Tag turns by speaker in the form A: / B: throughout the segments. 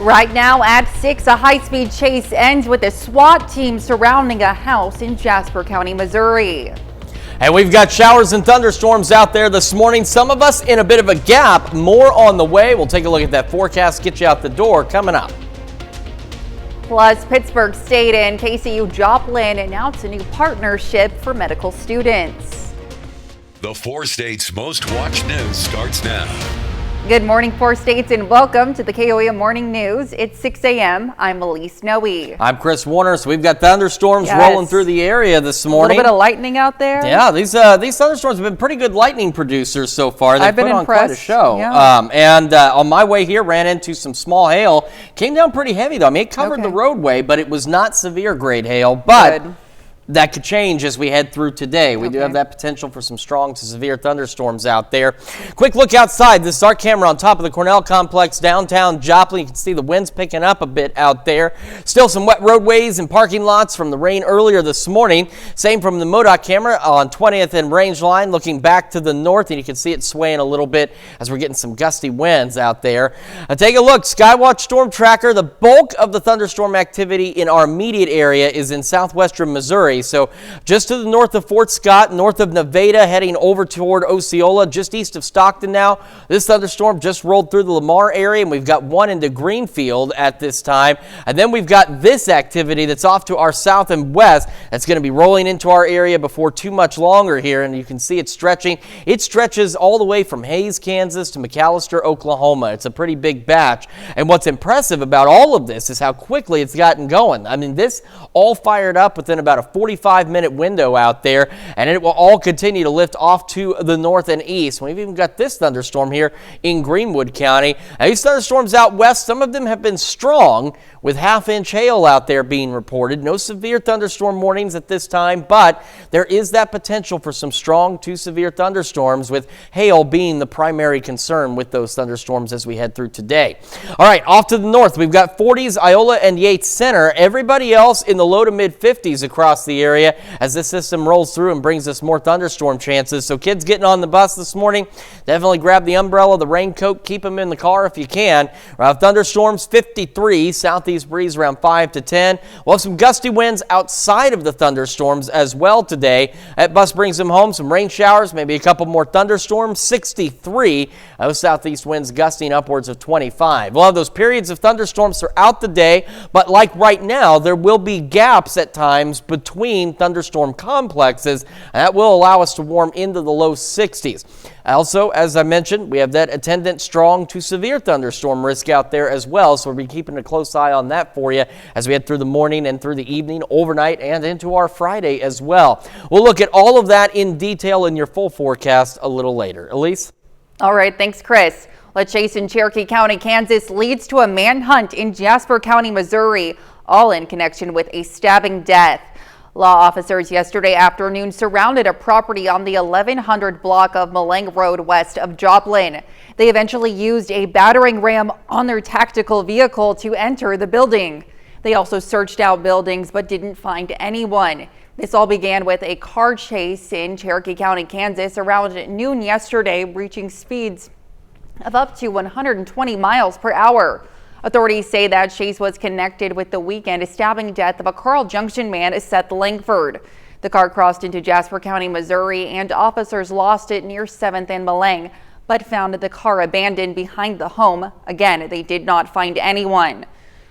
A: Right now at 6, a high-speed chase ends with a SWAT team surrounding a house in Jasper County, Missouri.
B: And we've got showers and thunderstorms out there this morning. Some of us in a bit of a gap. More on the way. We'll take a look at that forecast, get you out the door coming up.
A: Plus, Pittsburgh State and KCU Joplin announced a new partnership for medical students.
C: The 4 states' most watched news starts now.
A: Good morning, 4 states, and welcome to the KOAM Morning News. It's 6 a.m. I'm Elise Noe.
B: I'm Chris Warner. So we've got thunderstorms rolling through the area this morning.
A: A little bit of lightning out there.
B: Yeah, these thunderstorms have been pretty good lightning producers so far. They've put on quite a show.
A: Yeah.
B: On my way here, ran into some small hail. Came down pretty heavy though. I mean, it covered the roadway, but it was not severe grade hail. But that could change as we head through today. We do have that potential for some strong to severe thunderstorms out there. Quick look outside. This is our camera on top of the Cornell complex downtown Joplin. You can see the winds picking up a bit out there. Still some wet roadways and parking lots from the rain earlier this morning. Same from the MoDOT camera on 20th and Range Line looking back to the north, and you can see it swaying a little bit as we're getting some gusty winds out there. Take a look. Skywatch Storm Tracker. The bulk of the thunderstorm activity in our immediate area is in southwestern Missouri. So just to the north of Fort Scott, north of Nevada, heading over toward Osceola, just east of Stockton now. This thunderstorm just rolled through the Lamar area, and we've got one into Greenfield at this time. And then we've got this activity that's off to our south and west that's going to be rolling into our area before too much longer here. And you can see it stretching. It stretches all the way from Hays, Kansas to McAllister, Oklahoma. It's a pretty big batch. And what's impressive about all of this is how quickly it's gotten going. I mean, this all fired up within about a 45-minute window out there, and it will all continue to lift off to the north and east. We've even got this thunderstorm here in Greenwood County. Now, these thunderstorms out west, some of them have been strong with half-inch hail out there being reported. No severe thunderstorm warnings at this time, but there is that potential for some strong to severe thunderstorms, with hail being the primary concern with those thunderstorms as we head through today. All right, off to the north, we've got 40s, Iola and Yates Center. Everybody else in the low to mid 50s across the area as this system rolls through and brings us more thunderstorm chances. So kids getting on the bus this morning, definitely grab the umbrella, the raincoat, keep them in the car if you can. We'll have thunderstorms 53, southeast breeze around 5 to 10. We'll have some gusty winds outside of the thunderstorms as well today. That bus brings them home, some rain showers, maybe a couple more thunderstorms, 63. Those southeast winds gusting upwards of 25. We'll have those periods of thunderstorms throughout the day, but like right now, there will be gaps at times between thunderstorm complexes, and that will allow us to warm into the low 60s. Also, as I mentioned, we have that attendant strong to severe thunderstorm risk out there as well, so we'll be keeping a close eye on that for you as we head through the morning and through the evening, overnight, and into our Friday as well. We'll look at all of that in detail in your full forecast a little later. Elise?
A: All right, thanks, Chris. A chase in Cherokee County, Kansas leads to a manhunt in Jasper County, Missouri, all in connection with a stabbing death. Law officers yesterday afternoon surrounded a property on the 1100 block of Malang Road west of Joplin. They eventually used a battering ram on their tactical vehicle to enter the building. They also searched out buildings but didn't find anyone. This all began with a car chase in Cherokee County, Kansas around noon yesterday, reaching speeds of up to 120 miles per hour. Authorities say that chase was connected with the weekend stabbing death of a Carl Junction man, Seth Langford. The car crossed into Jasper County, Missouri, and officers lost it near 7th and Malang, but found the car abandoned behind the home. Again, they did not find anyone.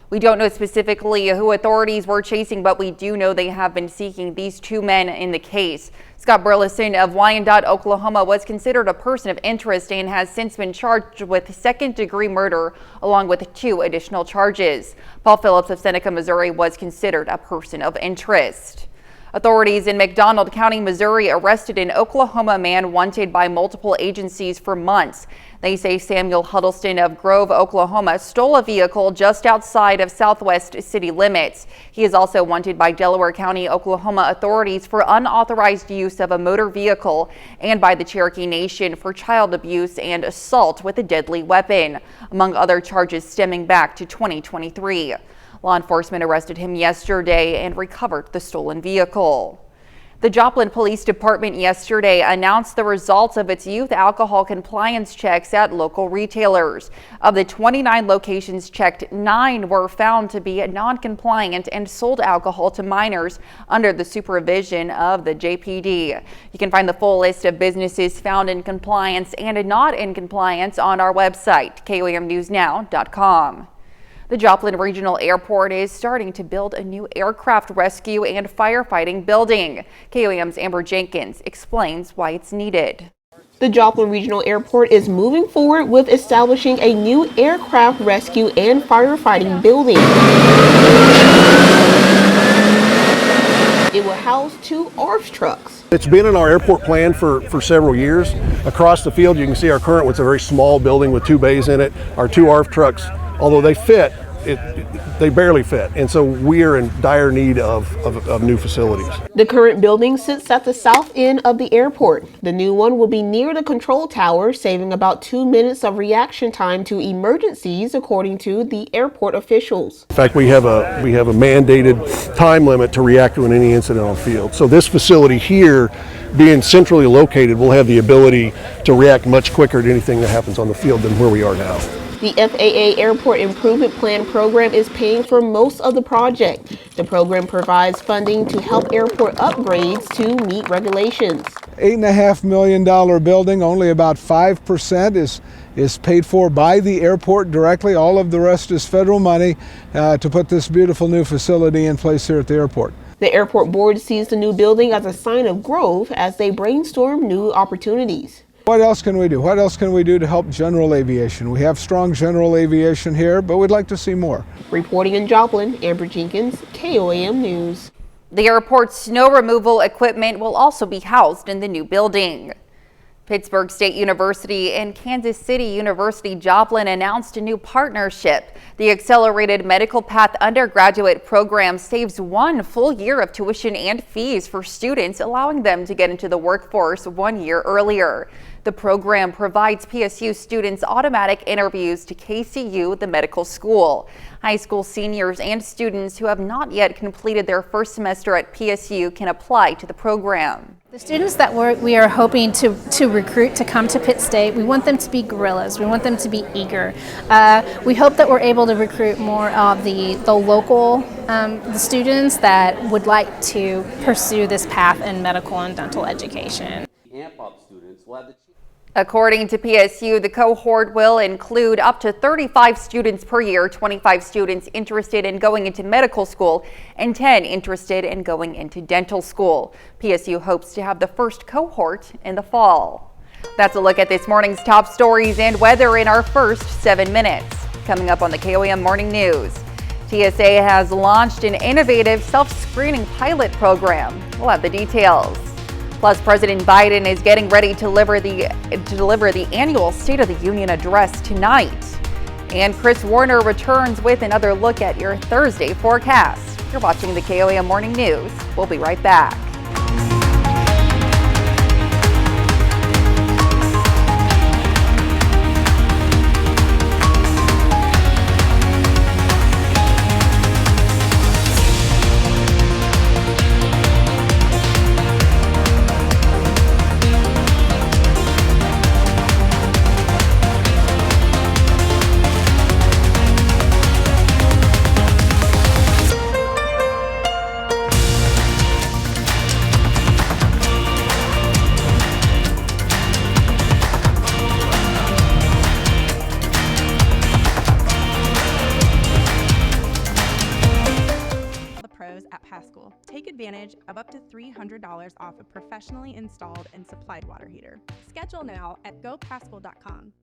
A: We don't know specifically who authorities were chasing, but we do know they have been seeking these two men in the case. Scott Burleson of Wyandotte, Oklahoma, was considered a person of interest and has since been charged with second-degree murder, along with 2 additional charges. Paul Phillips of Seneca, Missouri, was considered a person of interest. Authorities in McDonald County, Missouri, arrested an Oklahoma man wanted by multiple agencies for months. They say Samuel Huddleston of Grove, Oklahoma, stole a vehicle just outside of southwest city limits. He is also wanted by Delaware County, Oklahoma authorities for unauthorized use of a motor vehicle and by the Cherokee Nation for child abuse and assault with a deadly weapon, among other charges stemming back to 2023. Law enforcement arrested him yesterday and recovered the stolen vehicle. The Joplin Police Department yesterday announced the results of its youth alcohol compliance checks at local retailers. Of the 29 locations checked, 9 were found to be non-compliant and sold alcohol to minors under the supervision of the JPD. You can find the full list of businesses found in compliance and not in compliance on our website, KOAMnewsnow.com. The Joplin Regional Airport is starting to build a new aircraft rescue and firefighting building. KOAM's Amber Jenkins explains why it's needed.
D: The Joplin Regional Airport is moving forward with establishing a new aircraft rescue and firefighting building. It will house 2 ARFF trucks.
E: It's been in our airport plan for several years. Across the field, you can see our current one's a very small building with 2 bays in it. Our 2 ARFF trucks, although they fit, they barely fit, and so we are in dire need of new facilities.
D: The current building sits at the south end of the airport. The new one will be near the control tower, saving about 2 minutes of reaction time to emergencies, according to the airport officials.
E: In fact, we have a mandated time limit to react to any incident on field. So this facility here, being centrally located, will have the ability to react much quicker to anything that happens on the field than where we are now.
D: The FAA Airport Improvement Plan program is paying for most of the project. The program provides funding to help airport upgrades to meet regulations.
F: $8.5 million building, only about 5% is paid for by the airport directly. All of the rest is federal money to put this beautiful new facility in place here at the airport.
D: The airport board sees the new building as a sign of growth as they brainstorm new opportunities.
F: What else can we do? What else can we do to help general aviation? We have strong general aviation here, but we'd like to see more.
D: Reporting in Joplin, Amber Jenkins, KOAM News.
A: The airport's snow removal equipment will also be housed in the new building. Pittsburgh State University and Kansas City University Joplin announced a new partnership. The Accelerated Medical Path undergraduate program saves 1 full year of tuition and fees for students, allowing them to get into the workforce 1 year earlier. The program provides PSU students automatic interviews to KCU, the medical school. High school seniors and students who have not yet completed their first semester at PSU can apply to the program.
G: The students that we are hoping to recruit to come to Pitt State, we want them to be gorillas. We want them to be eager. We hope that we're able to recruit more of the local the students that would like to pursue this path in medical and dental education.
A: According to PSU, the cohort will include up to 35 students per year, 25 students interested in going into medical school, and 10 interested in going into dental school. PSU hopes to have the first cohort in the fall. That's a look at this morning's top stories and weather in our first 7 minutes. Coming up on the KOAM Morning News, TSA has launched an innovative self-screening pilot program. We'll have the details. Plus, President Biden is getting ready to deliver the annual State of the Union address tonight. And Chris Warner returns with another look at your Thursday forecast. You're watching the KOAM Morning News. We'll be right back.
H: Take advantage of up to $300 off a professionally installed and supplied water heater. Schedule now at gopascal.com.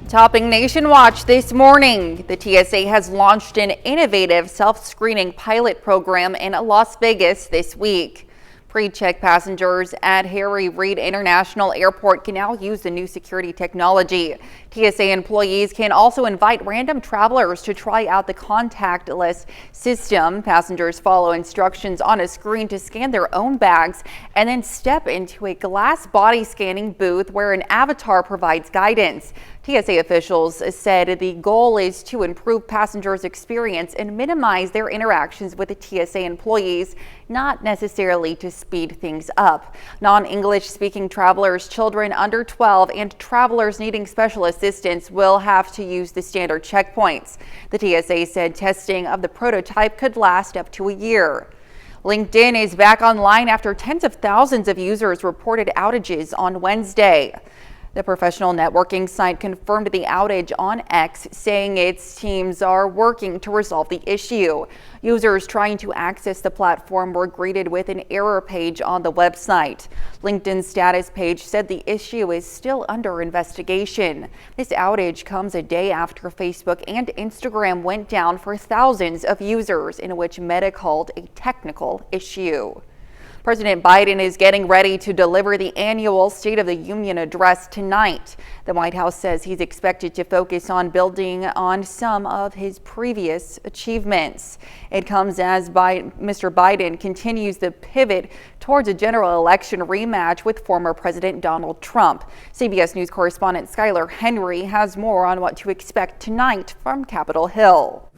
A: Topping Nation Watch this morning, the TSA has launched an innovative self-screening pilot program in Las Vegas this week. Pre-check passengers at Harry Reid International Airport can now use the new security technology. TSA employees can also invite random travelers to try out the contactless system. Passengers follow instructions on a screen to scan their own bags and then step into a glass body scanning booth where an avatar provides guidance. TSA officials said the goal is to improve passengers' experience and minimize their interactions with the TSA employees, not necessarily to speed things up. Non-English speaking travelers, children under 12, and travelers needing special assistance will have to use the standard checkpoints. The TSA said testing of the prototype could last up to a year. LinkedIn is back online after tens of thousands of users reported outages on Wednesday. The professional networking site confirmed the outage on X, saying its teams are working to resolve the issue. Users trying to access the platform were greeted with an error page on the website. LinkedIn's status page said the issue is still under investigation. This outage comes a day after Facebook and Instagram went down for thousands of users, in which Meta called a technical issue. President Biden is getting ready to deliver the annual State of the Union address tonight. The White House says he's expected to focus on building on some of his previous achievements. It comes as Mr. Biden continues the pivot towards a general election rematch with former President Donald Trump. CBS News correspondent Skylar Henry has more on what to expect tonight from Capitol Hill.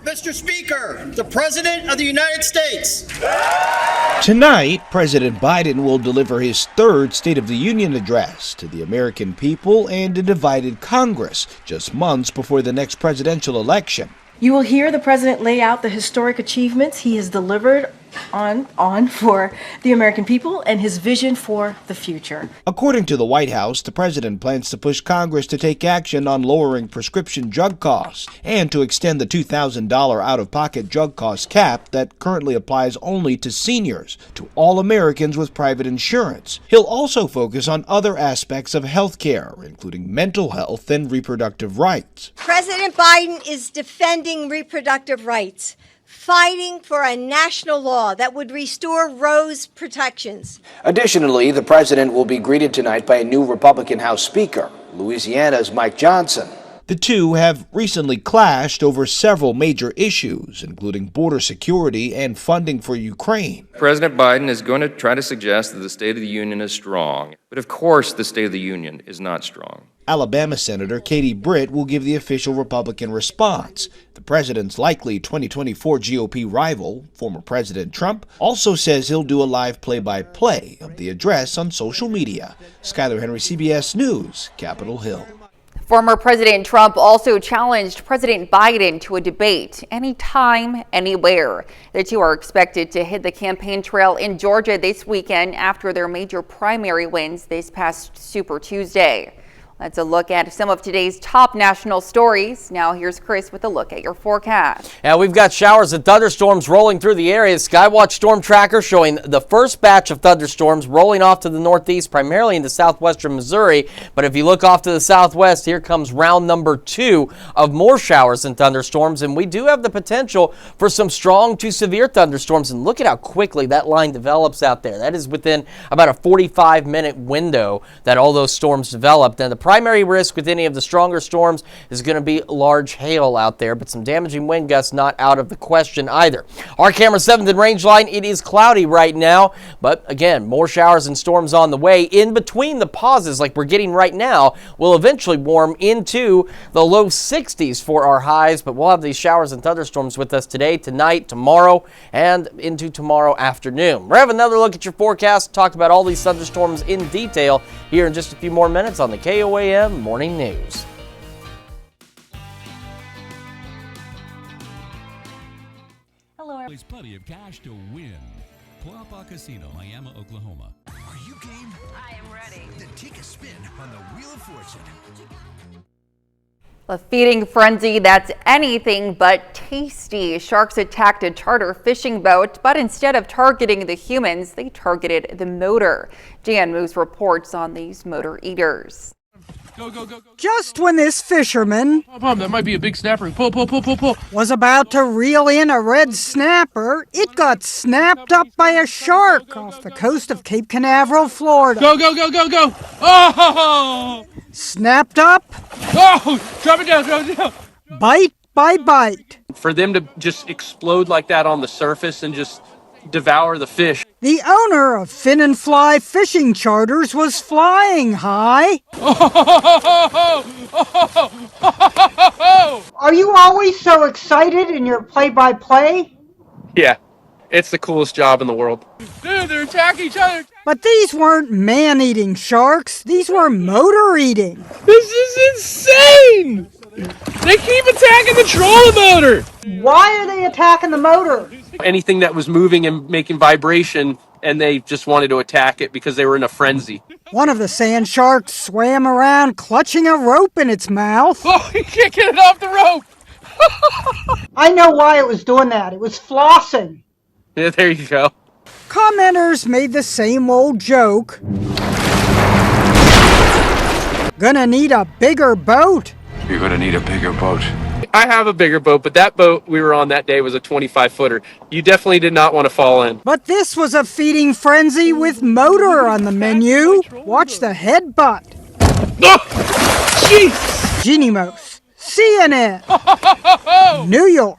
I: Mr. Speaker, the President of the United States.
J: Tonight, President Biden will deliver his third State of the Union address to the American people and a divided Congress, just months before the next presidential election.
K: You will hear the president lay out the historic achievements he has delivered on for the American people and his vision for the future.
J: According to the White House, the president plans to push Congress to take action on lowering prescription drug costs and to extend the $2,000 out-of-pocket drug cost cap that currently applies only to seniors, to all Americans with private insurance. He'll also focus on other aspects of health care, including mental health and reproductive rights.
L: President Biden is defending reproductive rights, fighting for a national law that would restore Roe's protections.
J: Additionally, the president will be greeted tonight by a new Republican House Speaker, Louisiana's Mike Johnson. The two have recently clashed over several major issues, including border security and funding for Ukraine.
M: President Biden is going to try to suggest that the State of the Union is strong, but of course the State of the Union is not strong.
J: Alabama Senator Katie Britt will give the official Republican response. The president's likely 2024 GOP rival, former President Trump, also says he'll do a live play-by-play of the address on social media. Skylar Henry, CBS News, Capitol Hill.
A: Former President Trump also challenged President Biden to a debate anytime, anywhere. The two are expected to hit the campaign trail in Georgia this weekend after their major primary wins this past Super Tuesday. That's a look at some of today's top national stories. Now here's Chris with a look at your forecast.
B: Yeah, we've got showers and thunderstorms rolling through the area. Skywatch Storm Tracker showing the first batch of thunderstorms rolling off to the northeast, primarily into southwestern Missouri. But if you look off to the southwest, here comes round number 2 of more showers and thunderstorms. And we do have the potential for some strong to severe thunderstorms. And look at how quickly that line develops out there. That is within about a 45-minute window that all those storms developed. And the primary risk with any of the stronger storms is going to be large hail out there, but some damaging wind gusts not out of the question either. Our camera 7th and range line, it is cloudy right now, but again, more showers and storms on the way. In between the pauses like we're getting right now, we'll eventually warm into the low 60s for our highs, but we'll have these showers and thunderstorms with us today, tonight, tomorrow, and into tomorrow afternoon. We'll have another look at your forecast, talk about all these thunderstorms in detail here in just a few more minutes on the KOAM Morning News.
N: Hello. There's plenty of cash to win. Quapaw Casino, Miami, Oklahoma.
O: Are you game?
P: I am ready.
O: Then take a spin on the Wheel of Fortune.
A: A feeding frenzy that's anything but tasty. Sharks attacked a charter fishing boat, but instead of targeting the humans, they targeted the motor. Jan Moose reports on these motor eaters.
Q: Go, go, go, go.
R: Just when this fisherman
Q: that might be a big snapper. Pull.
R: Was about to reel in a red snapper, it got snapped up by a shark off the coast of Cape Canaveral, Florida.
Q: Go. Oh!
R: Snapped up.
Q: Oh! Drop it down.
R: Bite by bite.
S: For them to just explode like that on the surface and just devour the fish.
R: The owner of Fin and Fly Fishing Charters was flying high. Are you always so excited in your play-by-play?
Q: Yeah, it's the coolest job in the world. Dude, they're attacking each other.
R: But these weren't man-eating sharks. These were motor-eating.
Q: This is insane! They keep attacking the trolling motor.
R: Why are they attacking the motor?
Q: Anything that was moving and making vibration, and they just wanted to attack it because they were in a frenzy.
R: One of the sand sharks swam around clutching a rope in its mouth.
Q: Oh, you can't get it off the rope.
R: I know why it was doing that. It was flossing.
Q: Yeah, there you go.
R: Commenters made the same old joke. Gonna need a bigger boat?
P: You're gonna need a bigger boat.
Q: I have a bigger boat, but that boat we were on that day was a 25-footer. You definitely did not want to fall in.
R: But this was a feeding frenzy with motor on the menu. Watch the headbutt.
Q: Oh, jeez!
R: Genimos, CNN, New York.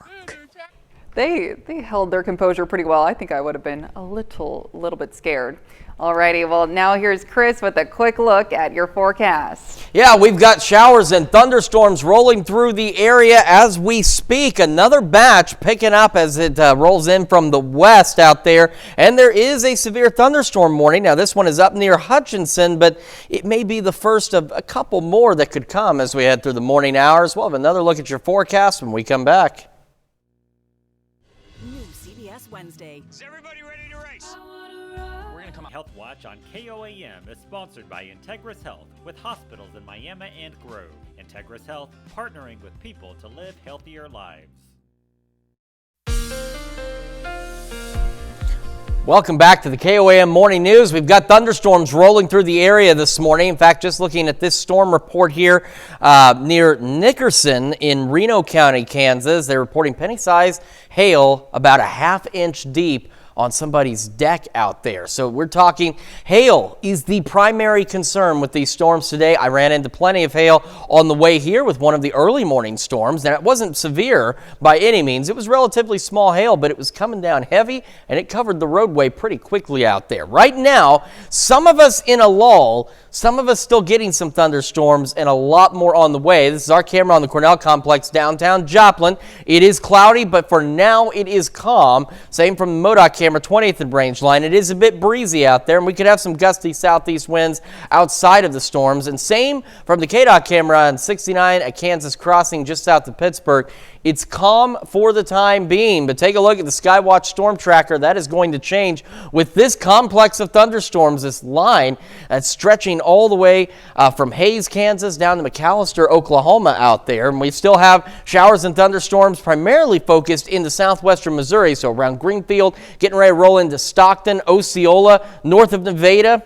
A: They held their composure pretty well. I think I would have been a little bit scared. Alrighty, well now here's Chris with a quick look at your forecast.
B: Yeah, we've got showers and thunderstorms rolling through the area as we speak. Another batch picking up as it rolls in from the west out there. And there is a severe thunderstorm warning. Now this one is up near Hutchinson, but it may be the first of a couple more that could come as we head through the morning hours. We'll have another look at your forecast when we come back.
S: New CBS Wednesday. Is everybody ready to race?
T: We're going to come Health Watch on KOAM is sponsored by Integris Health with hospitals in Miami and Grove. Integris Health, partnering with people to live healthier lives.
B: Welcome back to the KOAM Morning News. We've got thunderstorms rolling through the area this morning. In fact, just looking at this storm report here near Nickerson in Reno County, Kansas, they're reporting penny-sized hail about a half-inch deep on somebody's deck out there. So we're talking hail is the primary concern with these storms today. I ran into plenty of hail on the way here with one of the early morning storms. Now, it wasn't severe by any means. It was relatively small hail, but it was coming down heavy and it covered the roadway pretty quickly out there. Right now, some of us in a lull, some of us still getting some thunderstorms and a lot more on the way. This is our camera on the Cornell Complex downtown Joplin. It is cloudy, but for now it is calm. Same from the Modoc camera, 20th and Range line. It is a bit breezy out there, and we could have some gusty southeast winds outside of the storms. And same from the KDOT camera on 69 at Kansas Crossing just south of Pittsburgh. It's calm for the time being, but take a look at the Skywatch Storm Tracker. That is going to change with this complex of thunderstorms, this line that's stretching all the way from Hays, Kansas, down to McAllister, Oklahoma out there. And we still have showers and thunderstorms primarily focused into southwestern Missouri, so around Greenfield, getting ready to roll into Stockton, Osceola, north of Nevada.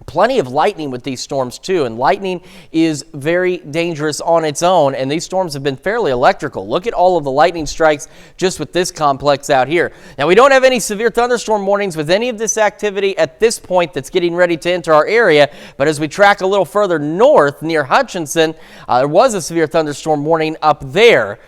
B: Plenty of lightning with these storms too, and lightning is very dangerous on its own, and these storms have been fairly electrical. Look at all of the lightning strikes just with this complex out here. Now, we don't have any severe thunderstorm warnings with any of this activity at this point that's getting ready to enter our area, but as we track a little further north near Hutchinson, there was a severe thunderstorm warning up there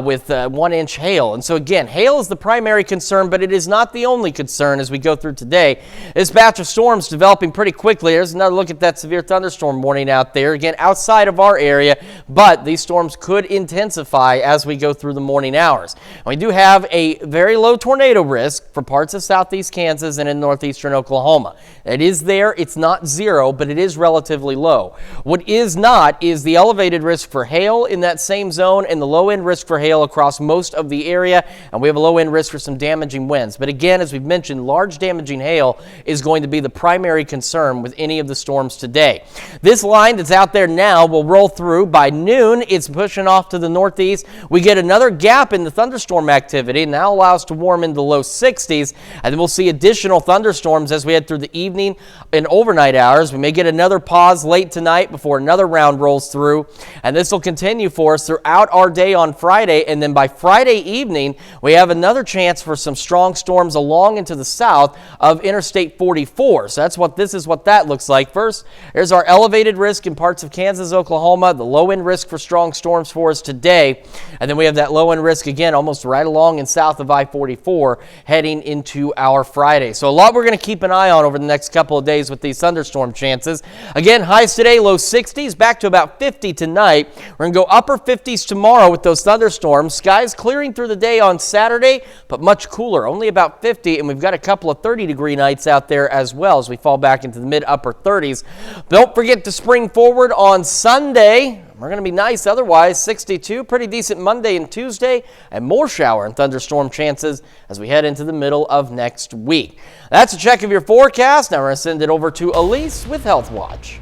B: with 1-inch hail. And so again, hail is the primary concern, but it is not the only concern as we go through today. This batch of storms developing pretty quickly. There's another look at that severe thunderstorm warning out there, again outside of our area, but these storms could intensify as we go through the morning hours. And we do have a very low tornado risk for parts of southeast Kansas and in northeastern Oklahoma. It is there. It's not zero, but it is relatively low. What is not is the elevated risk for hail in that same zone and the low end risk for hail across most of the area, and we have a low end risk for some damaging winds. But again, as we've mentioned, large damaging hail is going to be the primary concern with any of the storms today. This line that's out there now will roll through by noon. It's pushing off to the northeast. We get another gap in the thunderstorm activity, and that allows us to warm into the low 60s, and then we'll see additional thunderstorms as we head through the evening and overnight hours. We may get another pause late tonight before another round rolls through, and this will continue for us throughout our day on Friday, and then by Friday evening, we have another chance for some strong storms along into the south of Interstate 44. So this is what that that looks like. First, there's our elevated risk in parts of Kansas, Oklahoma, the low-end risk for strong storms for us today. And then we have that low-end risk again almost right along and south of I-44 heading into our Friday. So a lot we're going to keep an eye on over the next couple of days with these thunderstorm chances. Again, highs today, low 60s, back to about 50 tonight. We're going to go upper 50s tomorrow with those thunderstorms. Skies clearing through the day on Saturday, but much cooler, only about 50, and we've got a couple of 30-degree nights out there as well as we fall back into the mid-upper 30s. Don't forget to spring forward on Sunday. We're going to be nice otherwise, 62, pretty decent Monday and Tuesday, and more shower and thunderstorm chances as we head into the middle of next week. That's a check of your forecast. Now we're going to send it over to Elise with Health Watch.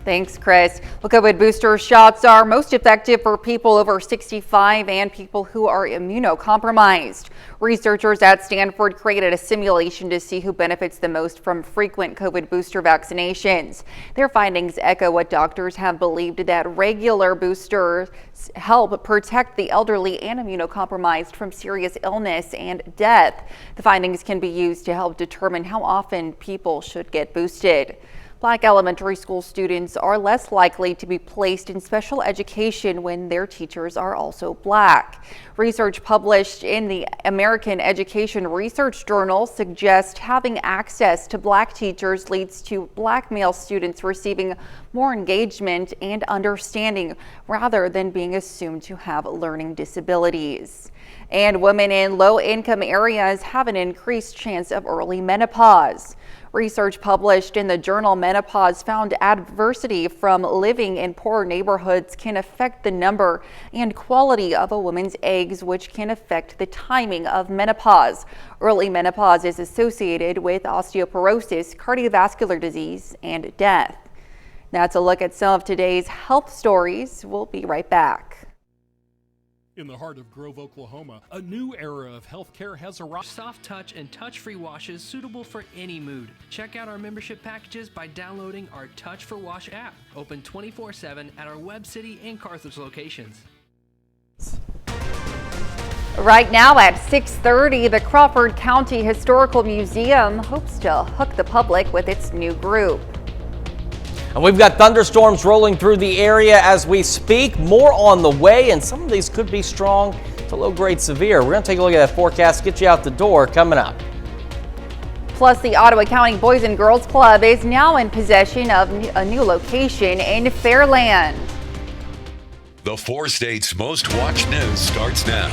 A: Thanks, Chris. Well, COVID booster shots are most effective for people over 65 and people who are immunocompromised. Researchers at Stanford created a simulation to see who benefits the most from frequent COVID booster vaccinations. Their findings echo what doctors have believed, that regular boosters help protect the elderly and immunocompromised from serious illness and death. The findings can be used to help determine how often people should get boosted. Black elementary school students are less likely to be placed in special education when their teachers are also Black. Research published in the American Education Research Journal suggests having access to Black teachers leads to Black male students receiving more engagement and understanding rather than being assumed to have learning disabilities. And women in low-income areas have an increased chance of early menopause. Research published in the journal Menopause found adversity from living in poor neighborhoods can affect the number and quality of a woman's eggs, which can affect the timing of menopause. Early menopause is associated with osteoporosis, cardiovascular disease, and death. That's a look at some of today's health stories. We'll be right back.
U: In the heart of Grove, Oklahoma, a new era of healthcare has arrived.
V: Soft touch and touch-free washes suitable for any mood. Check out our membership packages by downloading our Touch for Wash app. Open 24/7 at our Webb City and Carthage locations.
A: Right now at 6:30, the Crawford County Historical Museum hopes to hook the public with its new group.
B: And we've got thunderstorms rolling through the area as we speak. More on the way, and some of these could be strong to low-grade severe. We're going to take a look at that forecast, get you out the door coming up.
A: Plus, the Ottawa County Boys and Girls Club is now in possession of a new location in Fairland.
C: The 4 states' most watched news starts now.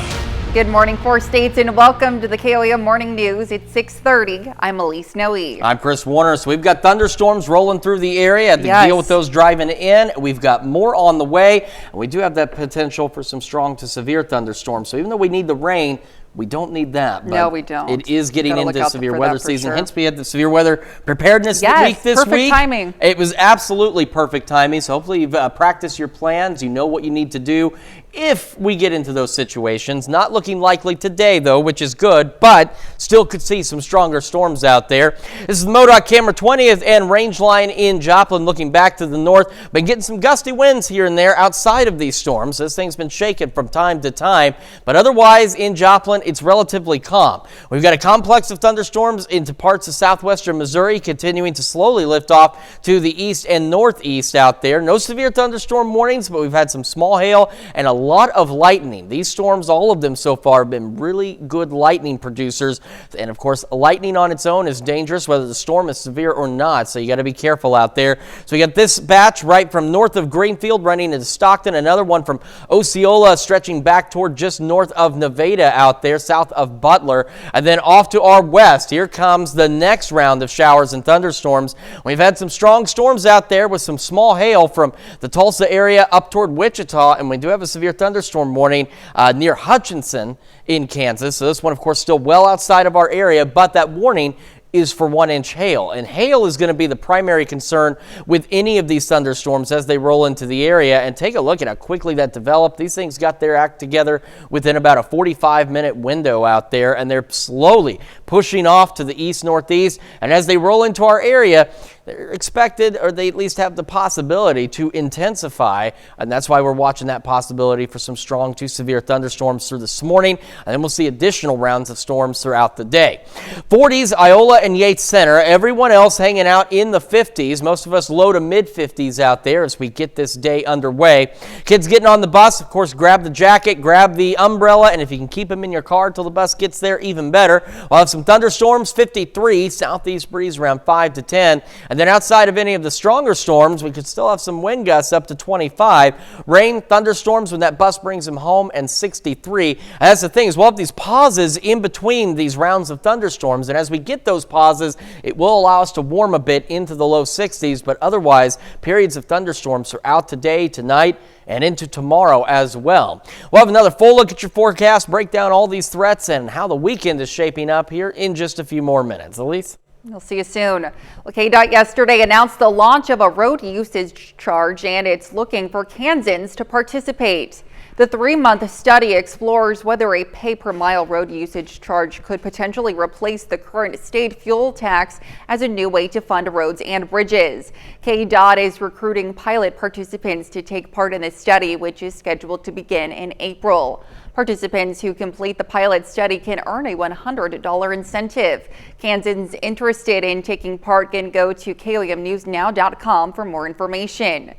A: Good morning, 4 states, and welcome to the KOAM Morning News. It's 6:30. I'm Elise Noe.
B: I'm Chris Warner. So we've got thunderstorms rolling through the area. Had to deal with those driving in. We've got more on the way, and we do have that potential for some strong to severe thunderstorms. So even though we need the rain, we don't need that. But
A: no, we don't.
B: It is getting into severe weather season. Hence, we had the severe weather preparedness week this
A: perfect
B: week.
A: Timing.
B: It was absolutely perfect timing. So hopefully you've practiced your plans. You know what you need to do if we get into those situations. Not looking likely today, though, which is good, but still could see some stronger storms out there. This is the MoDOT Camera 20th and range line in Joplin. Looking back to the north, been getting some gusty winds here and there outside of these storms. This thing's been shaking from time to time, but otherwise in Joplin, it's relatively calm. We've got a complex of thunderstorms into parts of southwestern Missouri, continuing to slowly lift off to the east and northeast out there. No severe thunderstorm warnings, but we've had some small hail and a lot of lightning. These storms, all of them so far, have been really good lightning producers. And of course, lightning on its own is dangerous, whether the storm is severe or not. So you got to be careful out there. So we got this batch right from north of Greenfield running into Stockton, another one from Osceola stretching back toward just north of Nevada out there, south of Butler, and then off to our west. Here comes the next round of showers and thunderstorms. We've had some strong storms out there with some small hail from the Tulsa area up toward Wichita, and we do have a severe thunderstorm warning near Hutchinson in Kansas. So this one, of course, still well outside of our area, but that warning is for 1-inch hail. And hail is going to be the primary concern with any of these thunderstorms as they roll into the area. And take a look at how quickly that developed. These things got their act together within about a 45-minute window out there, and they're slowly pushing off to the east-northeast. And as they roll into our area, they're expected, or they at least have the possibility, to intensify, and that's why we're watching that possibility for some strong to severe thunderstorms through this morning, and then we'll see additional rounds of storms throughout the day. 40s, Iola and Yates Center. Everyone else hanging out in the 50s. Most of us low to mid 50s out there as we get this day underway. Kids getting on the bus, of course, grab the jacket, grab the umbrella, and if you can keep them in your car till the bus gets there, even better. We'll have some thunderstorms, 53, southeast breeze around 5 to 10. And then outside of any of the stronger storms, we could still have some wind gusts up to 25. Rain, thunderstorms when that bus brings them home, and 63. And that's the thing, is we'll have these pauses in between these rounds of thunderstorms, and as we get those pauses, it will allow us to warm a bit into the low 60s, but otherwise, periods of thunderstorms throughout today, tonight, and into tomorrow as well. We'll have another full look at your forecast, break down all these threats and how the weekend is shaping up here in just a few more minutes. Elise?
A: We'll see you soon. Well, KDOT yesterday announced the launch of a road usage charge, and it's looking for Kansans to participate. The 3-month study explores whether a pay-per-mile road usage charge could potentially replace the current state fuel tax as a new way to fund roads and bridges. KDOT is recruiting pilot participants to take part in the study, which is scheduled to begin in April. Participants who complete the pilot study can earn a $100 incentive. Kansans interested in taking part can go to KOAMnewsnow.com for more information.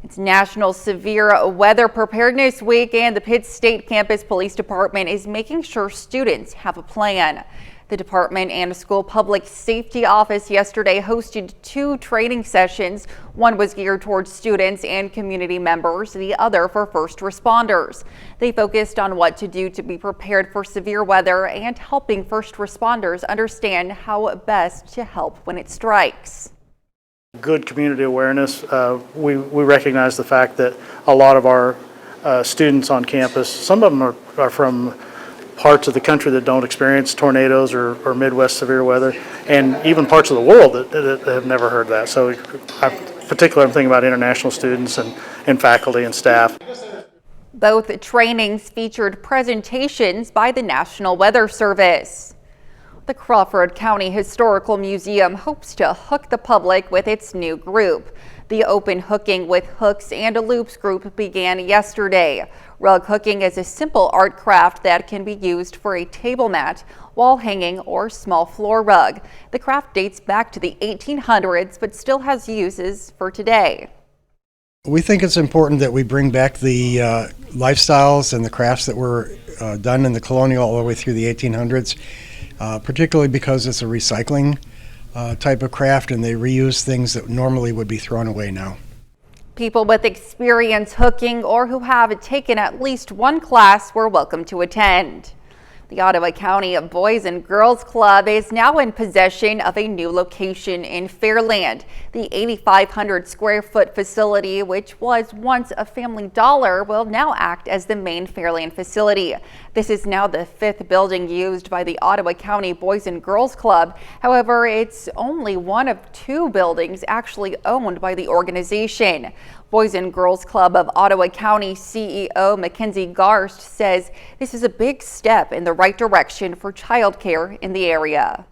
A: It's National Severe Weather Preparedness Week, and the Pitt State Campus Police Department is making sure students have a plan. The department and school public safety office yesterday hosted 2 training sessions. One was geared towards students and community members, the other for first responders. They focused on what to do to be prepared for severe weather and helping first responders understand how best to help when it strikes.
E: Good community awareness. We recognize the fact that a lot of our students on campus, some of them are from parts of the country that don't experience tornadoes or Midwest severe weather, and even parts of the world that have never heard that. So particularly I'm thinking about international students and faculty and staff.
A: Both trainings featured presentations by the National Weather Service. The Crawford County Historical Museum hopes to hook the public with its new group. The Open Hooking with Hooks and Loops group began yesterday. Rug hooking is a simple art craft that can be used for a table mat, wall hanging, or small floor rug. The craft dates back to the 1800s but still has uses for today.
F: We think it's important that we bring back the lifestyles and the crafts that were done in the colonial all the way through the 1800s. Particularly because it's a recycling type of craft and they reuse things that normally would be thrown away now.
A: People with experience hooking or who have taken at least one class were welcome to attend. The Ottawa County Boys and Girls Club is now in possession of a new location in Fairland. The 8,500 square foot facility, which was once a Family Dollar, will now act as the main Fairland facility. This is now the 5th building used by the Ottawa County Boys and Girls Club. However, it's only one of 2 buildings actually owned by the organization. Boys and Girls Club of Ottawa County CEO Mackenzie Garst says this is a big step in the right direction for childcare in the area.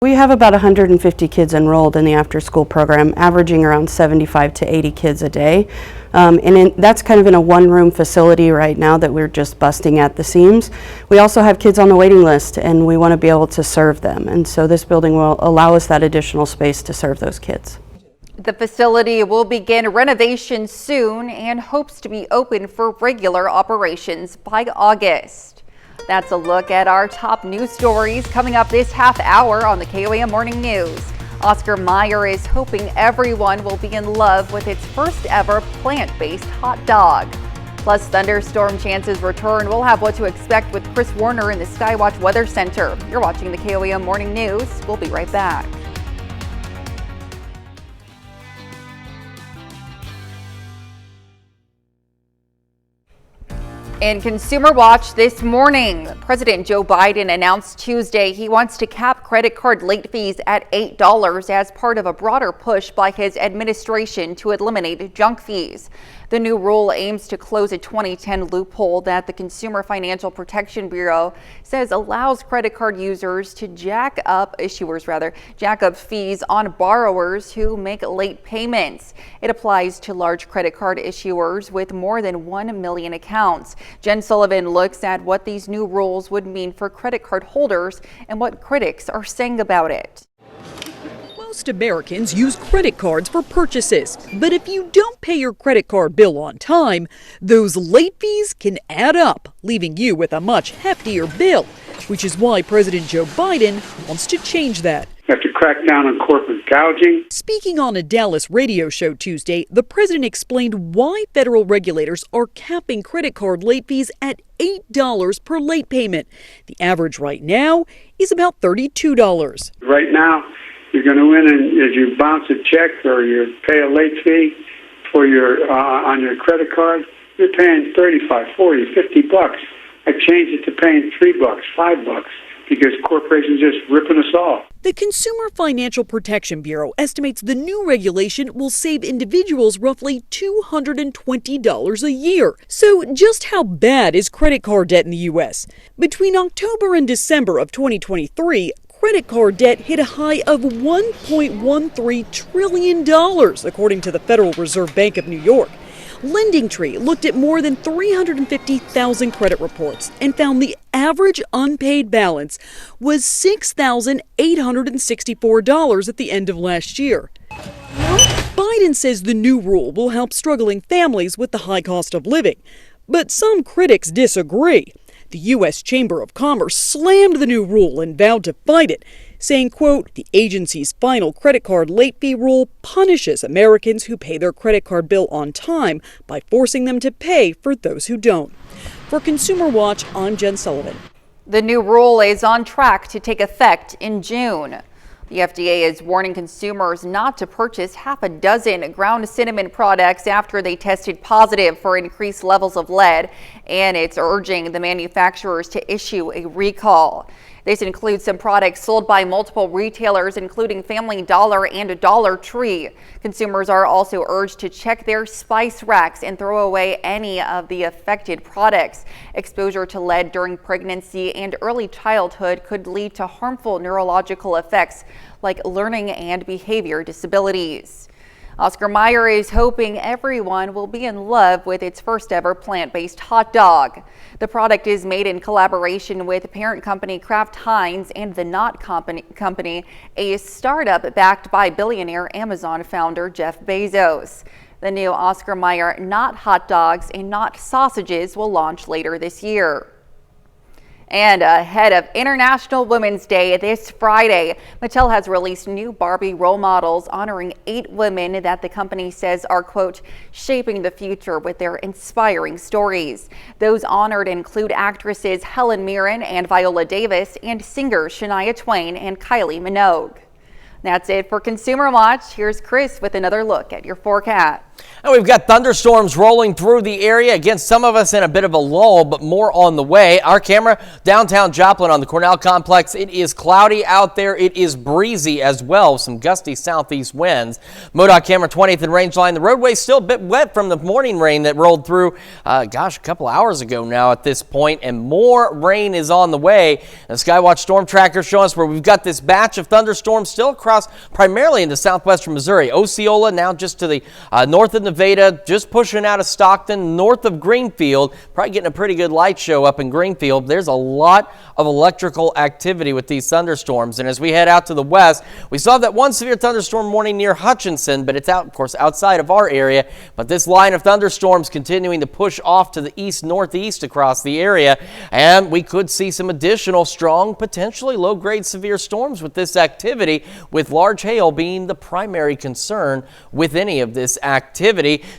W: We have about 150 kids enrolled in the after-school program, averaging around 75 to 80 kids a day. That's kind of in a one-room facility right now that we're just busting at the seams. We also have kids on the waiting list, and we want to be able to serve them. And so this building will allow us that additional space to serve those kids.
A: The facility will begin renovation soon and hopes to be open for regular operations by August. That's a look at our top news stories coming up this half hour on the KOAM Morning News. Oscar Mayer is hoping everyone will be in love with its first ever plant-based hot dog. Plus, thunderstorm chances return. We'll have what to expect with Chris Warner in the Skywatch Weather Center. You're watching the KOAM Morning News. We'll be right back. In Consumer Watch this morning, President Joe Biden announced Tuesday he wants to cap credit card late fees at $8 as part of a broader push by his administration to eliminate junk fees. The new rule aims to close a 2010 loophole that the Consumer Financial Protection Bureau says allows credit card users to jack up fees on borrowers who make late payments. It applies to large credit card issuers with more than 1 million accounts. Jen Sullivan looks at what these new rules would mean for credit card holders and what critics are saying about it.
D: Most Americans use credit cards for purchases, but if you don't pay your credit card bill on time, those late fees can add up, leaving you with a much heftier bill, which is why President Joe Biden wants to change that.
G: We have to crack down on corporate gouging.
D: Speaking on a Dallas radio show Tuesday, the president explained why federal regulators are capping credit card late fees at $8 per late payment. The average right now is about $32.
G: Right now, you're going to win, and as you bounce a check or you pay a late fee for your on your credit card, you're paying $35, $40, $50. I changed it to paying $3, $5 because corporations are just ripping us off.
D: The Consumer Financial Protection Bureau estimates the new regulation will save individuals roughly $220 a year. So just how bad is credit card debt in the U.S.? Between October and December of 2023, credit card debt hit a high of $1.13 trillion, according to the Federal Reserve Bank of New York. LendingTree looked at more than 350,000 credit reports and found the average unpaid balance was $6,864 at the end of last year. Biden says the new rule will help struggling families with the high cost of living, but some critics disagree. The U.S. Chamber of Commerce slammed the new rule and vowed to fight it, saying, quote, the agency's final credit card late fee rule punishes Americans who pay their credit card bill on time by forcing them to pay for those who don't. For Consumer Watch, I'm Jen Sullivan.
A: The new rule is on track to take effect in June. The FDA is warning consumers not to purchase half a dozen ground cinnamon products after they tested positive for increased levels of lead, and it's urging the manufacturers to issue a recall. This includes some products sold by multiple retailers, including Family Dollar and Dollar Tree. Consumers are also urged to check their spice racks and throw away any of the affected products. Exposure to lead during pregnancy and early childhood could lead to harmful neurological effects like learning and behavior disabilities. Oscar Mayer is hoping everyone will be in love with its first ever plant-based hot dog. The product is made in collaboration with parent company Kraft Heinz and the Knot Company, a startup backed by billionaire Amazon founder Jeff Bezos. The new Oscar Mayer Knot hot dogs and Knot sausages will launch later this year. And ahead of International Women's Day this Friday, Mattel has released new Barbie role models honoring 8 women that the company says are, quote, shaping the future with their inspiring stories. Those honored include actresses Helen Mirren and Viola Davis and singers Shania Twain and Kylie Minogue. That's it for Consumer Watch. Here's Chris with another look at your forecast.
B: And we've got thunderstorms rolling through the area. Again, some of us in a bit of a lull, but more on the way. Our camera downtown Joplin on the Cornell complex. It is cloudy out there. It is breezy as well. Some gusty southeast winds. MoDOT camera 20th and Rangeline. The roadway's still a bit wet from the morning rain that rolled through, a couple hours ago now at this point, and more rain is on the way. The Skywatch Storm Tracker showing us where we've got this batch of thunderstorms still across primarily into southwestern Missouri. Osceola now just to the north of Nevada, just pushing out of Stockton, north of Greenfield, probably getting a pretty good light show up in Greenfield. There's a lot of electrical activity with these thunderstorms. And as we head out to the west, we saw that one severe thunderstorm warning near Hutchinson, but it's out, of course, outside of our area. But this line of thunderstorms continuing to push off to the east-northeast across the area. And we could see some additional strong, potentially low-grade severe storms with this activity, with large hail being the primary concern with any of this activity.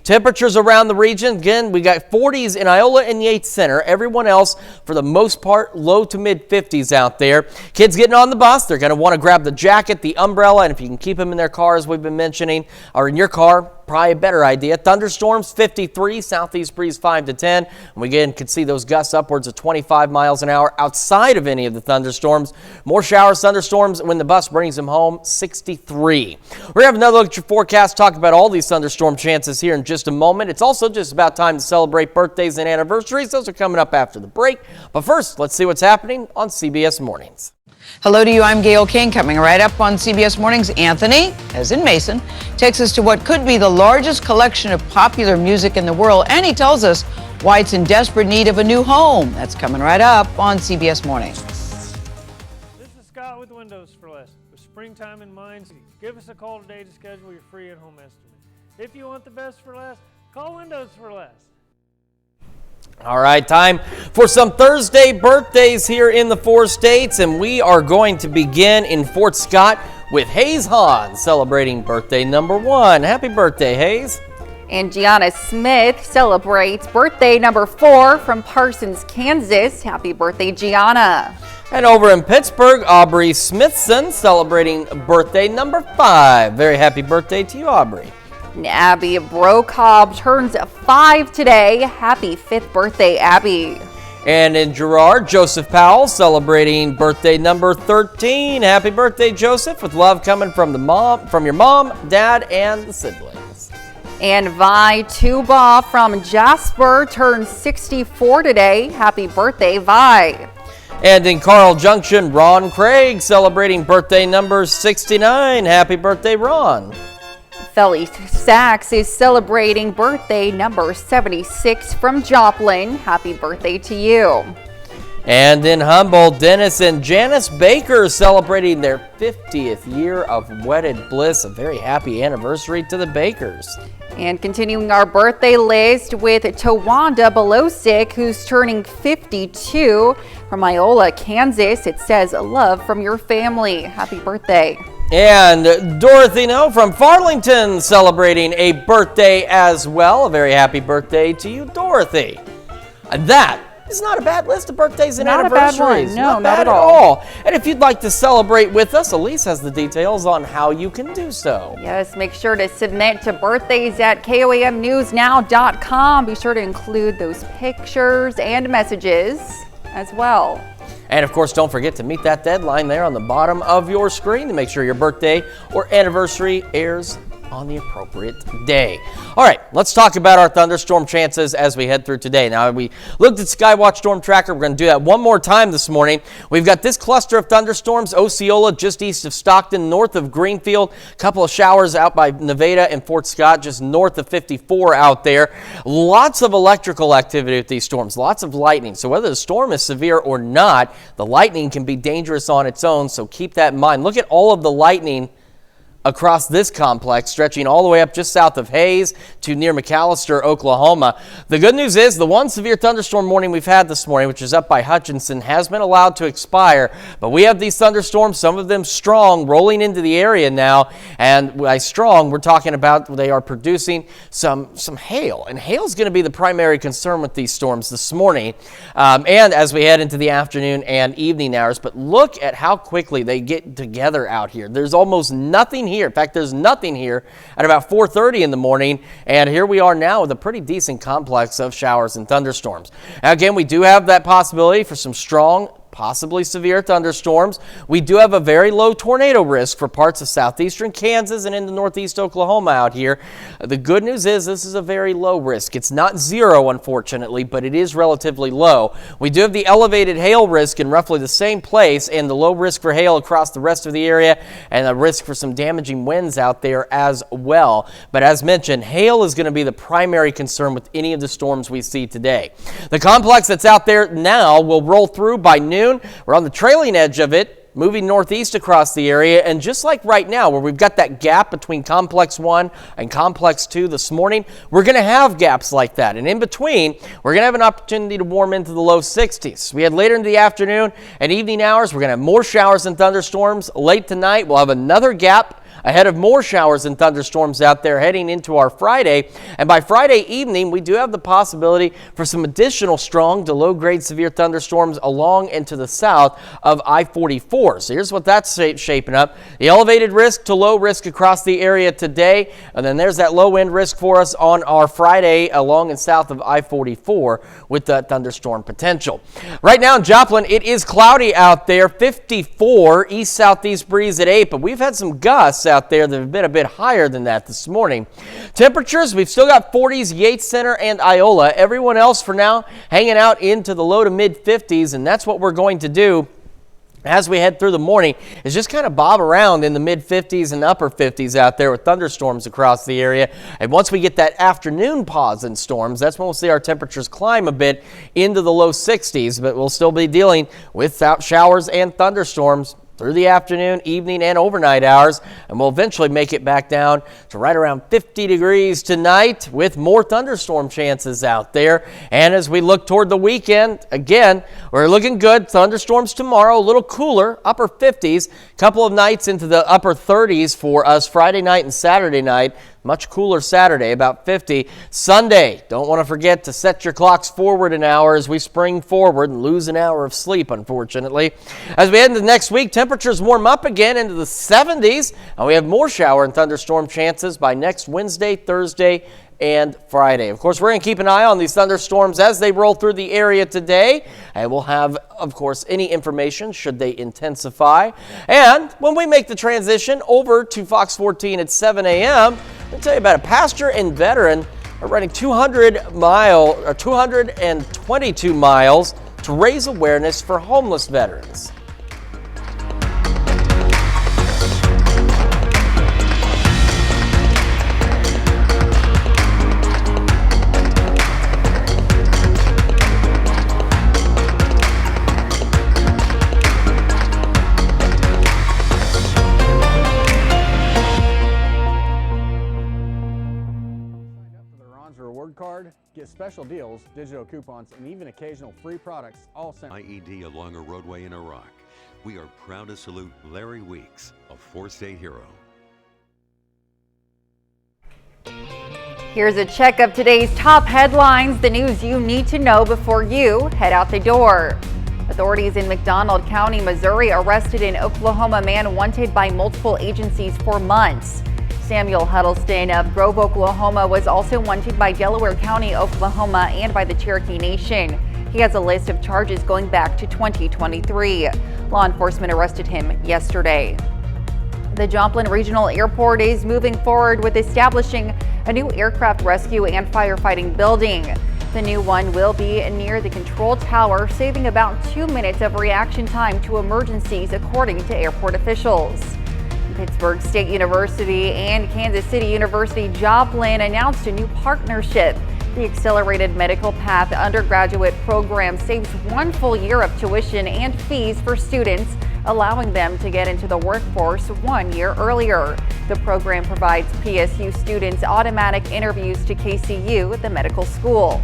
B: Temperatures around the region, again, we got 40s in Iola and Yates Center. Everyone else, for the most part, low to mid 50s out there. Kids getting on the bus, they're going to want to grab the jacket, the umbrella, and if you can keep them in their car, as we've been mentioning, or in your car, probably a better idea. Thunderstorms 53, southeast breeze 5 to 10. And we again could see those gusts upwards of 25 miles an hour outside of any of the thunderstorms. More showers, thunderstorms when the bus brings them home, 63. We're going to have another look at your forecast, talk about all these thunderstorm chances here in just a moment. It's also just about time to celebrate birthdays and anniversaries. Those are coming up after the break. But first, let's see what's happening on CBS Mornings.
H: Hello to you, I'm Gail King. Coming right up on CBS Mornings, Anthony, as in Mason, takes us to what could be the largest collection of popular music in the world, and he tells us Why it's in desperate need of a new home. That's coming right up on CBS Mornings.
I: This is Scott with Windows for Less. With springtime in mind, give us a call today to schedule your free in-home estimate. If you want the best for less, call Windows for Less.
B: All right, time for some Thursday birthdays here in the 4 states, and we are going to begin in Fort Scott with Hayes Hahn celebrating birthday number 1. Happy birthday, Hayes.
A: And Gianna Smith celebrates birthday number 4 from Parsons, Kansas. Happy birthday, Gianna.
B: And over in Pittsburgh, Aubrey Smithson celebrating birthday number 5. Very happy birthday to you, Aubrey.
A: And Abby Brocobb turns 5 today. Happy 5th birthday, Abby.
B: And in Girard, Joseph Powell celebrating birthday number 13. Happy birthday, Joseph, with love coming from your mom, dad, and the siblings.
A: And Vi Tuba from Jasper turns 64 today. Happy birthday, Vi.
B: And in Carl Junction, Ron Craig celebrating birthday number 69. Happy birthday, Ron.
A: Felly Sachs is celebrating birthday number 76 from Joplin. Happy birthday to you.
B: And in Humboldt, Dennis and Janice Baker celebrating their 50th year of wedded bliss. A very happy anniversary to the Bakers.
A: And continuing our birthday list with Tawanda Belosic, who's turning 52 from Iola, Kansas. It says, love from your family. Happy birthday.
B: And Dorothy No from Farlington celebrating a birthday as well. A very happy birthday to you, Dorothy. And that is not a bad list of birthdays and anniversaries.
A: Not a bad one. No,
B: not bad at all. And if you'd like to celebrate with us, Elise has the details on how you can do so.
A: Yes, make sure to submit to birthdays at KOAMnewsnow.com. Be sure to include those pictures and messages as well.
B: And of course, don't forget to meet that deadline there on the bottom of your screen to make sure your birthday or anniversary airs on the appropriate day. All right, let's talk about our thunderstorm chances as we head through today. Now, we looked at Skywatch Storm Tracker. We're going to do that one more time this morning. We've got this cluster of thunderstorms, Osceola just east of Stockton, north of Greenfield. A couple of showers out by Nevada and Fort Scott, just north of 54 out there. Lots of electrical activity with these storms, lots of lightning. So whether the storm is severe or not, the lightning can be dangerous on its own, so keep that in mind. Look at all of the lightning across this complex, stretching all the way up just south of Hayes to near McAllister, Oklahoma. The good news is the one severe thunderstorm warning we've had this morning, which is up by Hutchinson, has been allowed to expire. But we have these thunderstorms, some of them strong, rolling into the area now. And by strong, we're talking about they are producing some hail. And hail is going to be the primary concern with these storms this morning and as we head into the afternoon and evening hours. But look at how quickly they get together out here. There's almost nothing here. In fact, there's nothing here at about 4:30 in the morning, and here we are now with a pretty decent complex of showers and thunderstorms. Now, again, we do have that possibility for some strong, possibly severe thunderstorms. We do have a very low tornado risk for parts of southeastern Kansas and into northeast Oklahoma out here. The good news is this is a very low risk. It's not zero, unfortunately, but it is relatively low. We do have the elevated hail risk in roughly the same place and the low risk for hail across the rest of the area and a risk for some damaging winds out there as well. But as mentioned, hail is going to be the primary concern with any of the storms we see today. The complex that's out there now will roll through by noon. We're on the trailing edge of it, moving northeast across the area, and just like right now where we've got that gap between Complex 1 and Complex 2 this morning, we're going to have gaps like that. And in between, we're going to have an opportunity to warm into the low 60s. We had later in the afternoon and evening hours, we're going to have more showers and thunderstorms. Late tonight, we'll have another gap ahead of more showers and thunderstorms out there heading into our Friday. And by Friday evening, we do have the possibility for some additional strong to low-grade severe thunderstorms along and to the south of I-44. So here's what that's shaping up. The elevated risk to low risk across the area today, and then there's that low-end risk for us on our Friday along and south of I-44 with that thunderstorm potential. Right now in Joplin, it is cloudy out there, 54, east-southeast breeze at 8, but we've had some gusts out there that have been a bit higher than that this morning. Temperatures, we've still got 40s, Yates Center and Iola. Everyone else for now hanging out into the low to mid 50s, and that's what we're going to do as we head through the morning is just kind of bob around in the mid 50s and upper 50s out there with thunderstorms across the area. And once we get that afternoon pause in storms, that's when we'll see our temperatures climb a bit into the low 60s, but we'll still be dealing with showers and thunderstorms through the afternoon, evening, and overnight hours, and we'll eventually make it back down to right around 50 degrees tonight with more thunderstorm chances out there. And as we look toward the weekend, again, we're looking good. Thunderstorms tomorrow, a little cooler, upper 50s, couple of nights into the upper 30s for us Friday night and Saturday night. Much cooler Saturday, about 50. Sunday, don't want to forget to set your clocks forward an hour as we spring forward and lose an hour of sleep, unfortunately. As we head into next week, temperatures warm up again into the 70s, and we have more shower and thunderstorm chances by next Wednesday, Thursday, and Friday. Of course, we're going to keep an eye on these thunderstorms as they roll through the area today, and we'll have, of course, any information should they intensify. And when we make the transition over to Fox 14 at 7 a.m., I'll tell you about a pastor and veteran running 222 miles to raise awareness for homeless veterans.
K: Card, get special deals, digital coupons, and even occasional free products all sent.
C: IED along a roadway in Iraq. We are proud to salute Larry Weeks, a four-state hero.
A: Here's a check of today's top headlines, the news you need to know before you head out the door. Authorities in McDonald County, Missouri arrested an Oklahoma man wanted by multiple agencies for months. Samuel Huddleston of Grove, Oklahoma was also wanted by Delaware County, Oklahoma, and by the Cherokee Nation. He has a list of charges going back to 2023. Law enforcement arrested him yesterday. The Joplin Regional Airport is moving forward with establishing a new aircraft rescue and firefighting building. The new one will be near the control tower, saving about 2 minutes of reaction time to emergencies, according to airport officials. Pittsburgh State University and Kansas City University Joplin announced a new partnership. The Accelerated Medical Path undergraduate program saves 1 full year of tuition and fees for students, allowing them to get into the workforce 1 year earlier. The program provides PSU students automatic interviews to KCU, the medical school.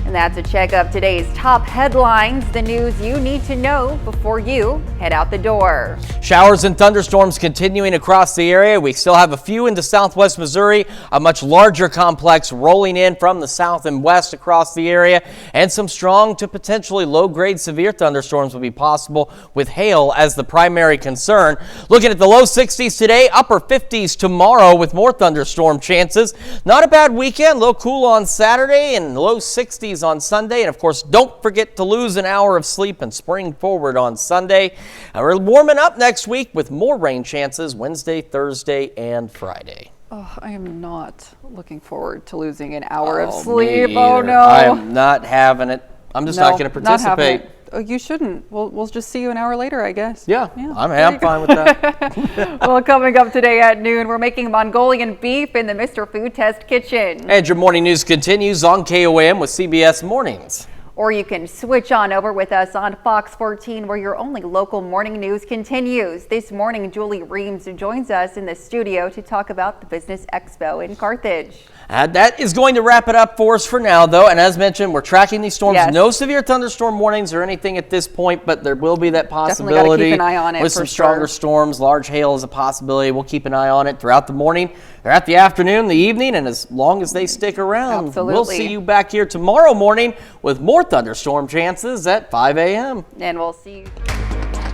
A: And that's a check of today's top headlines, the news you need to know before you head out the door.
B: Showers and thunderstorms continuing across the area. We still have a few into southwest Missouri, a much larger complex rolling in from the south and west across the area, and some strong to potentially low-grade severe thunderstorms will be possible with hail as the primary concern. Looking at the low 60s today, upper 50s tomorrow with more thunderstorm chances. Not a bad weekend, a little cool on Saturday and low 60s on Sunday. And of course, don't forget to lose an hour of sleep and spring forward on Sunday. We're warming up next week with more rain chances Wednesday, Thursday, and Friday.
A: Oh, I am not looking forward to losing an hour of sleep.
B: Oh no. I am not having it. I'm just not going to participate.
A: Oh, you shouldn't. We'll just see you an hour later, I guess.
B: Yeah, I'm fine with that.
A: Well, coming up today at noon, we're making Mongolian beef in the Mr. Food Test kitchen.
B: And your morning news continues on KOAM with CBS Mornings.
A: Or you can switch on over with us on Fox 14, where your only local morning news continues. This morning, Julie Reams joins us in the studio to talk about the Business Expo in Carthage.
B: That is going to wrap it up for us for now, though. And as mentioned, we're tracking these storms. Yes. No severe thunderstorm warnings or anything at this point, but there will be that possibility.
A: Definitely gotta keep an eye on it
B: with some stronger storms. Large hail is a possibility. We'll keep an eye on it throughout the morning, throughout the afternoon, the evening, and as long as they stick around.
A: Absolutely.
B: We'll see you back here tomorrow morning with more thunderstorm chances at 5 a.m.
A: And we'll see you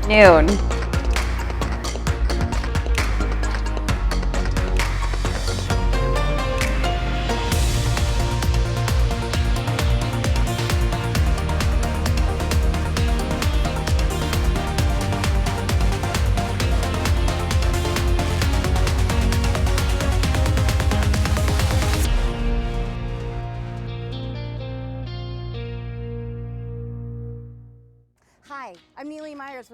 A: noon.
L: Hi, I'm Neely Myers.